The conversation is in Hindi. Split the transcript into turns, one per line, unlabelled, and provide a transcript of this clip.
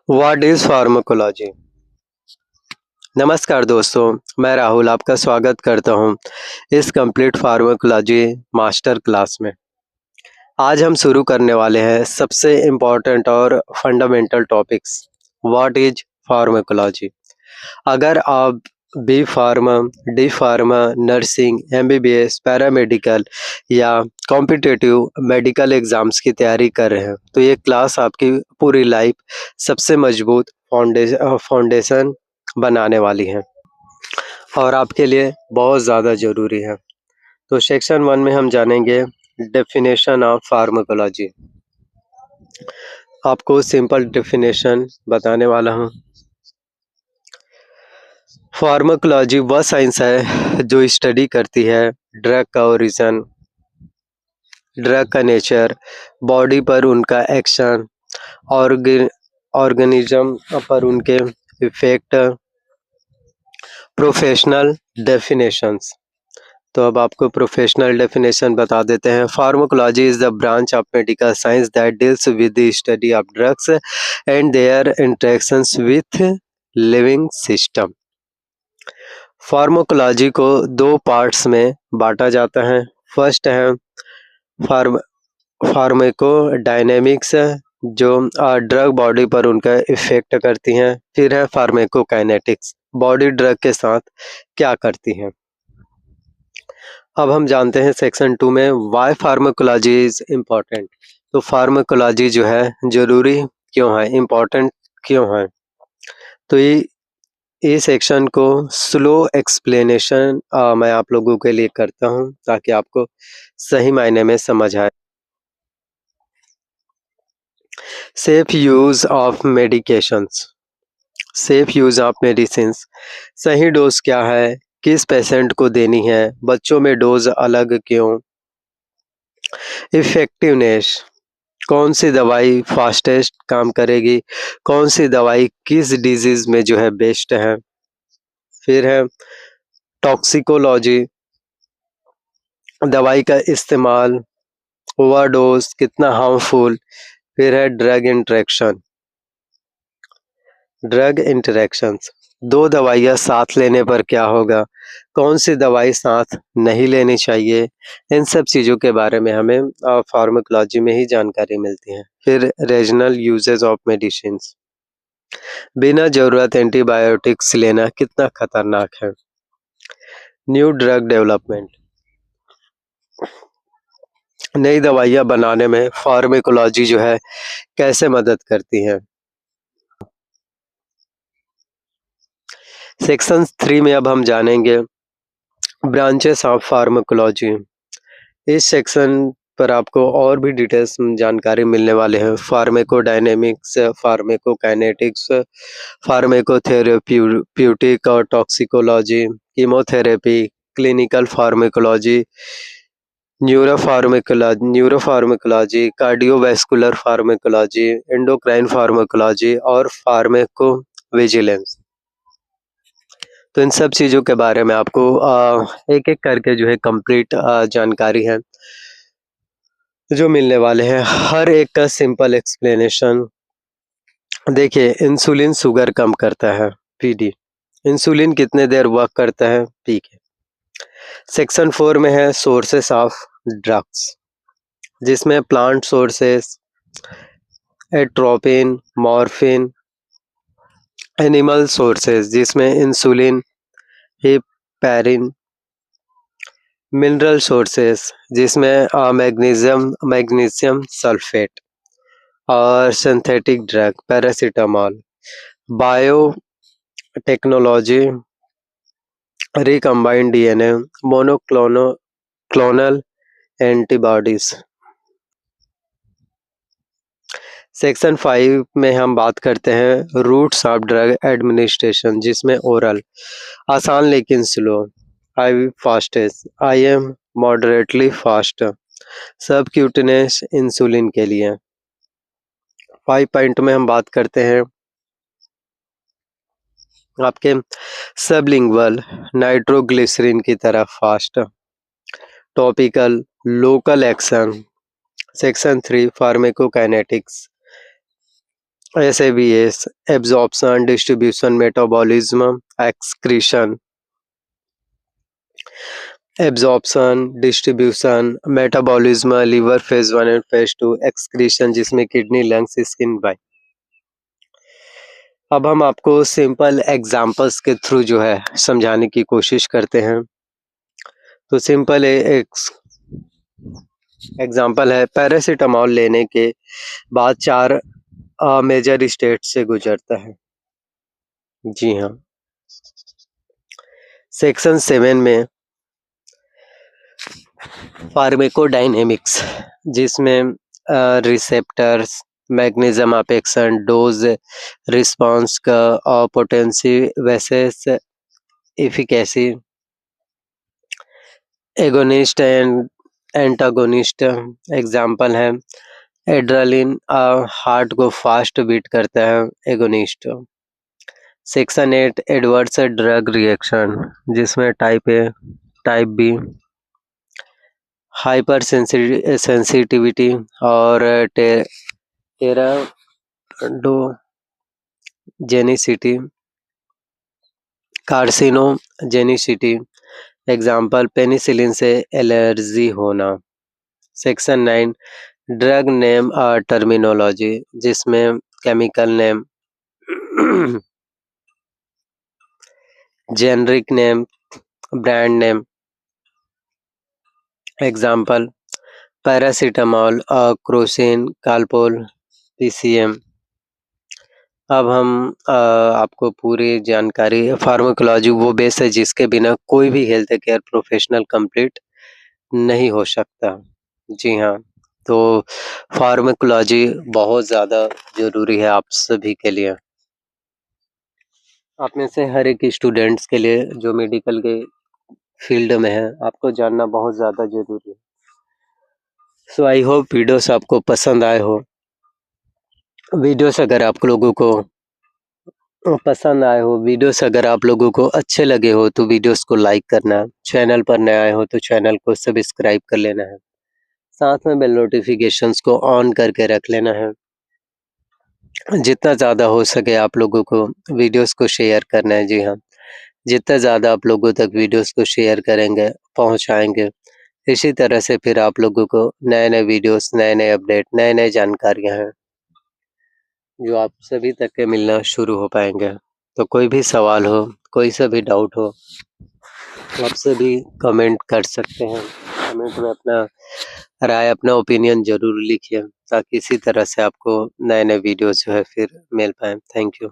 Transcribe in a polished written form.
What is pharmacology. नमस्कार दोस्तों, मैं राहुल आपका स्वागत करता हूं इस कंप्लीट फार्माकोलॉजी मास्टर क्लास में। आज हम शुरू करने वाले हैं सबसे इम्पोर्टेंट और fundamental topics, what is pharmacology. अगर आप B pharma, D pharma, nursing, MBBS, paramedical या कॉम्पिटिटिव मेडिकल एग्जाम्स की तैयारी कर रहे हैं तो ये क्लास आपकी पूरी लाइफ सबसे मजबूत फाउंडेशन बनाने वाली है और आपके लिए बहुत ज़्यादा ज़रूरी है। तो सेक्शन 1 में हम जानेंगे डेफिनेशन ऑफ फार्माकोलॉजी। आपको सिंपल डेफिनेशन बताने वाला हूँ। फार्माकोलॉजी वह साइंस है जो स्टडी करती है ड्रग का ओरिजिन, ड्रग का नेचर, बॉडी पर उनका एक्शन, ऑर्गेनिज्म पर उनके इफेक्ट। प्रोफेशनल डेफिनेशंस, तो अब आपको प्रोफेशनल डेफिनेशन बता देते हैं। Pharmacology is the branch of medical science that deals with the study of drugs and their interactions with living system. Pharmacology को दो पार्ट्स में बांटा जाता है। फर्स्ट है फार्म फार्माकोडायनेमिक्स, जो ड्रग बॉडी पर उनका इफेक्ट करती हैं। फिर है फार्माकोकाइनेटिक्स, बॉडी ड्रग के साथ क्या करती हैं। अब हम जानते हैं सेक्शन 2 में वाई फार्माकोलॉजी इज इम्पॉर्टेंट। तो फार्माकोलॉजी जो है जरूरी क्यों है, इम्पॉर्टेंट क्यों है। तो ये सेक्शन को स्लो एक्सप्लेनेशन मैं आप लोगों के लिए करता हूं ताकि आपको सही मायने में समझ आए। Safe use of medications, safe use of medicines, सही डोज क्या है, किस पेशेंट को देनी है, बच्चों में डोज अलग क्यों। इफेक्टिवनेस, कौन सी दवाई फास्टेस्ट काम करेगी, कौन सी दवाई किस डिजीज में जो है बेस्ट है। फिर है टॉक्सिकोलॉजी, दवाई का इस्तेमाल, ओवरडोज कितना हार्मफुल। फिर है ड्रग इंटरेक्शंस, दो दवाइयाँ साथ लेने पर क्या होगा, कौन सी दवाई साथ नहीं लेनी चाहिए। इन सब चीज़ों के बारे में हमें फार्माकोलॉजी में ही जानकारी मिलती है। फिर रीजनल यूजेस ऑफ मेडिसिन्स, बिना जरूरत एंटीबायोटिक्स लेना कितना खतरनाक है। न्यू ड्रग डेवलपमेंट, नई दवाइयाँ बनाने में फार्माकोलॉजी जो है कैसे मदद करती है। सेक्शन 3 में अब हम जानेंगे ब्रांचेस ऑफ फार्माकोलॉजी। इस सेक्शन पर आपको और भी डिटेल्स जानकारी मिलने वाले हैं। फार्माकोडायनेमिक्स, फार्माकोकाइनेटिक्स, फार्माकोथेरेप्यूटिक और toxicology, chemotherapy, clinical pharmacology, neuropharmacology, cardiovascular pharmacology, endocrine pharmacology और फार्माकोविजिलेंस। तो इन सब चीज़ों के बारे में आपको एक एक करके जो है कंप्लीट जानकारी है जो मिलने वाले हैं। हर एक का सिंपल एक्सप्लेनेशन। देखिए, इंसुलिन शुगर कम करता है, पीडी। इंसुलिन कितने देर वर्क करता है, पीके। सेक्शन 4 में है सोर्सेस ऑफ ड्रग्स, जिसमें plant sources, atropine, morphine. Animal sources, जिसमें इंसुलिन, हिपैरिन। मिनरल सोर्सेस, जिसमें मैग्नीशियम सल्फेट और synthetic drug, paracetamol. Biotechnology, recombinant DNA, monoclonal antibodies. Section 5 में हम बात करते हैं रूट्स ऑफ ड्रग एडमिनिस्ट्रेशन, जिसमें ओरल आसान लेकिन slow, IV fastest, IM moderately fast, subcutaneous insulin के लिए। 5 पॉइंट में हम बात करते हैं आपके सबलिंगुअल नाइट्रोग्लिसरीन की तरह fast, topical, local action. Section 3 pharmacokinetics, SABS, absorption, distribution, metabolism, excretion. Absorption, distribution, metabolism, liver phase 1 and phase 2, excretion जिसमें किडनी, लंग्स, स्किन, बाई। अब हम आपको सिंपल एग्जांपल्स के थ्रू जो है समझाने की कोशिश करते हैं। तो सिंपल एग्जांपल है, पैरासीटामोल लेने के बाद 4 मेजर स्टेट से गुजरता है। जी हाँ। सेक्शन 7 में फार्माकोडायनेमिक्स जिसमें receptors, mechanism of action, dose response का और potency versus efficacy, agonist and antagonist. Example है, एड्रेनलिन हार्ट को फास्ट बीट करता है, agonist. Section 8 adverse drug reaction जिसमें type A, type B, hypersensitivity और टेराडोजेनिसिटी, कार्सिनोजेनिसिटी। एग्जाम्पल, पेनिसिलिन से एलर्जी होना। सेक्शन 9 ड्रग नेम और टर्मिनोलॉजी जिसमें chemical name, generic name, brand name. Example, paracetamol, Crocin, Calpol, PCM. अब हम आपको पूरी जानकारी, फार्माकोलॉजी वो बेस है जिसके बिना कोई भी हेल्थ केयर प्रोफेशनल कंप्लीट नहीं हो सकता। जी हाँ, तो फार्माकोलॉजी बहुत ज़्यादा ज़रूरी है आप सभी के लिए। आप में से हर एक स्टूडेंट्स के लिए जो मेडिकल के फील्ड में है, आपको जानना बहुत ज़्यादा ज़रूरी है। सो आई होप वीडियोस आपको पसंद आए हो। वीडियोस अगर आप लोगों को पसंद आए हो, वीडियोस अगर आप लोगों को अच्छे लगे हो तो वीडियोस को लाइक करना, चैनल पर नए आए हो तो चैनल को सब्सक्राइब कर लेना है, साथ में बेल नोटिफिकेशंस को ऑन करके रख लेना है। जितना ज़्यादा हो सके आप लोगों को वीडियोस को शेयर करना है। जी हाँ, जितना ज़्यादा आप लोगों तक वीडियोस को शेयर करेंगे, पहुँचाएँगे, इसी तरह से फिर आप लोगों को नए-नए वीडियोस, नए-नए अपडेट, नए-नए जानकारियाँ हैं जो आप सभी तक के मिलना शुरू हो पाएँगे। तो कोई भी सवाल हो, कोई सा भी डाउट हो, आप सभी कमेंट कर सकते हैं। कमेंट में अपना राय, अपना ओपिनियन ज़रूर लिखिए ताकि इसी तरह से आपको नए-नए वीडियोस जो है फिर मिल पाएँ। Thank you.